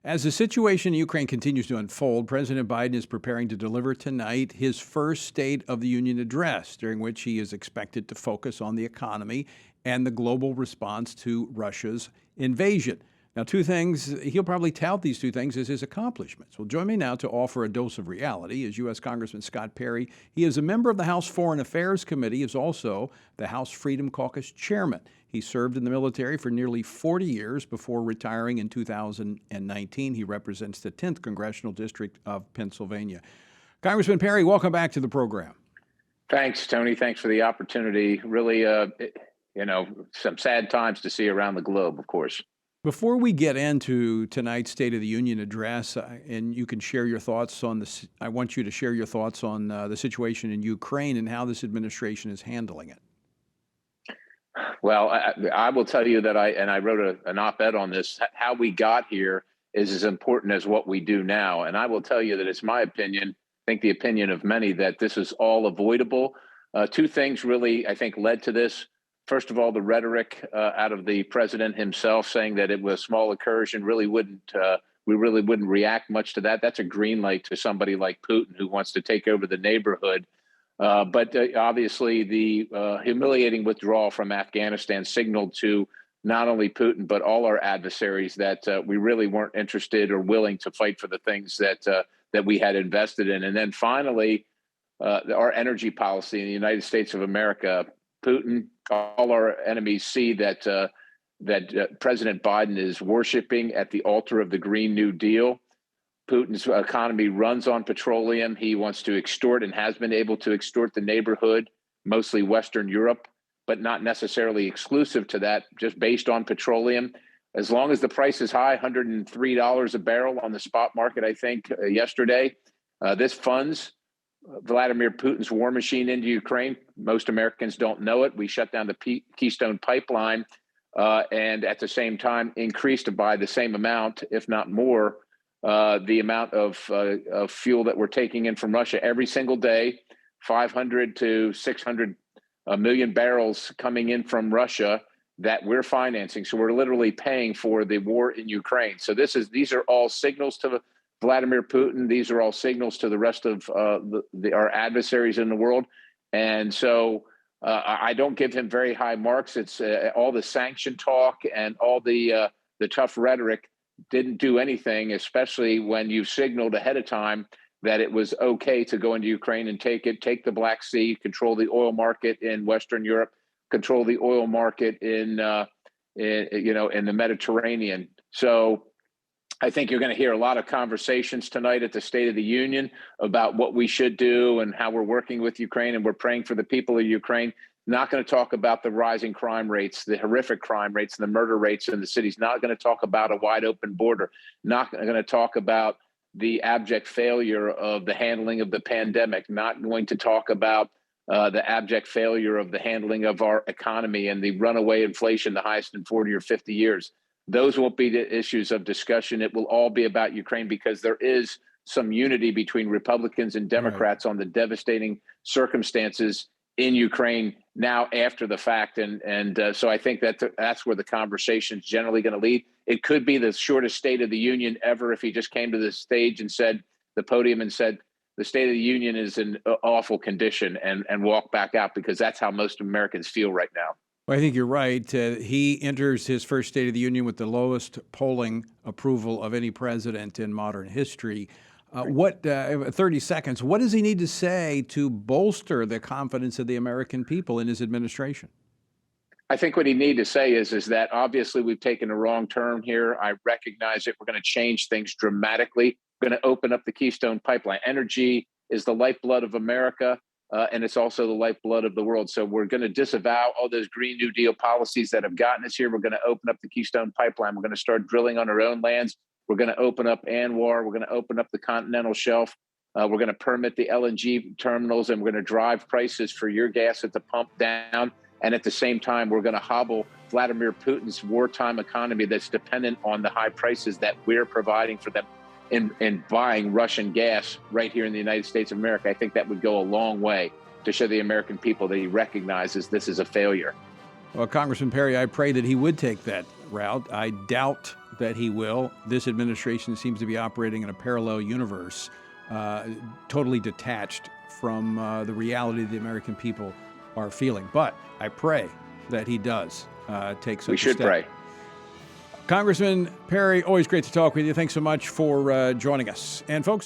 As the situation in Ukraine continues to unfold, President Biden is preparing to deliver tonight his first State of the Union address, during which he is expected to focus on the economy and the global response to Russia's invasion. Now, two things, he'll probably tout these two things as his accomplishments. Well, join me now to offer a dose of reality is U.S. Congressman Scott Perry. He is a member of the House Foreign Affairs Committee, is also the House Freedom Caucus chairman. He served in the military for nearly 40 years before retiring in 2019. He represents the 10th Congressional District of Pennsylvania. Congressman Perry, welcome back to the program. Thanks, Tony. Thanks for the opportunity. Really, some sad times to see around the globe, of course. Before we get into tonight's State of the Union address, and you can share your thoughts on this, I want you to share your thoughts on the situation in Ukraine and how this administration is handling it. Well, I will tell you that I wrote an op-ed on this. How we got here is as important as what we do now. And I will tell you that it's my opinion, I think the opinion of many, that this is all avoidable. Two things really, I think, led to this. First of all, the rhetoric out of the president himself saying that it was a small incursion we really wouldn't react much to that. That's a green light to somebody like Putin who wants to take over the neighborhood. But obviously, the humiliating withdrawal from Afghanistan signaled to not only Putin, but all our adversaries that we really weren't interested or willing to fight for the things that we had invested in. And then finally, our energy policy in the United States of America. Putin, all our enemies see that President Biden is worshiping at the altar of the Green New Deal. Putin's economy runs on petroleum. He wants to extort and has been able to extort the neighborhood, mostly Western Europe, but not necessarily exclusive to that, just based on petroleum. As long as the price is high, $103 a barrel on the spot market, I think, yesterday, this funds Vladimir Putin's war machine into Ukraine. Most Americans don't know it. We shut down the Keystone Pipeline and at the same time increased by the same amount, if not more, the amount of fuel that we're taking in from Russia every single day, 500 to 600 million barrels coming in from Russia that we're financing. So we're literally paying for the war in Ukraine. So these are all signals to Vladimir Putin. These are all signals to the rest of our adversaries in the world. And so I don't give him very high marks. It's all the sanction talk and all the tough rhetoric didn't do anything, especially when you signaled ahead of time that it was okay to go into Ukraine and take the Black Sea, control the oil market in Western Europe, control the oil market in the Mediterranean. So I think you're going to hear a lot of conversations tonight at the State of the Union about what we should do and how we're working with Ukraine, and we're praying for the people of Ukraine. Not going to talk about the rising crime rates, the horrific crime rates, and the murder rates in the cities. Not going to talk about a wide open border. Not going to talk about the abject failure of the handling of the pandemic. Not going to talk about the abject failure of the handling of our economy and the runaway inflation, the highest in 40 or 50 years. Those won't be the issues of discussion. It will all be about Ukraine because there is some unity between Republicans and Democrats on the devastating circumstances in Ukraine now after the fact. And so I think that's where the conversation is generally going to lead. It could be the shortest State of the Union ever if he just came to the stage and said, the podium and said, the State of the Union is in awful condition and walk back out, because that's how most Americans feel right now. Well, I think you're right. He enters his first State of the Union with the lowest polling approval of any president in modern history. 30 seconds, what does he need to say to bolster the confidence of the American people in his administration? I think what he needs to say is that obviously we've taken a wrong turn here. I recognize it. We're going to change things dramatically. We're going to open up the Keystone Pipeline. Energy is the lifeblood of America. And it's also the lifeblood of the world. So we're going to disavow all those Green New Deal policies that have gotten us here. We're going to open up the Keystone Pipeline. We're going to start drilling on our own lands. We're going to open up ANWR. We're going to open up the continental shelf. We're going to permit the LNG terminals, and we're going to drive prices for your gas at the pump down. And at the same time, we're going to hobble Vladimir Putin's wartime economy that's dependent on the high prices that we're providing for them in buying Russian gas right here in the United States of America. I think that would go a long way to show the American people that he recognizes this is a failure. Well, Congressman Perry, I pray that he would take that route. I doubt that he will. This administration seems to be operating in a parallel universe, totally detached from the reality the American people are feeling. But I pray that he does take such a step. We should pray. Congressman Perry, always great to talk with you. Thanks so much for joining us. And folks, don't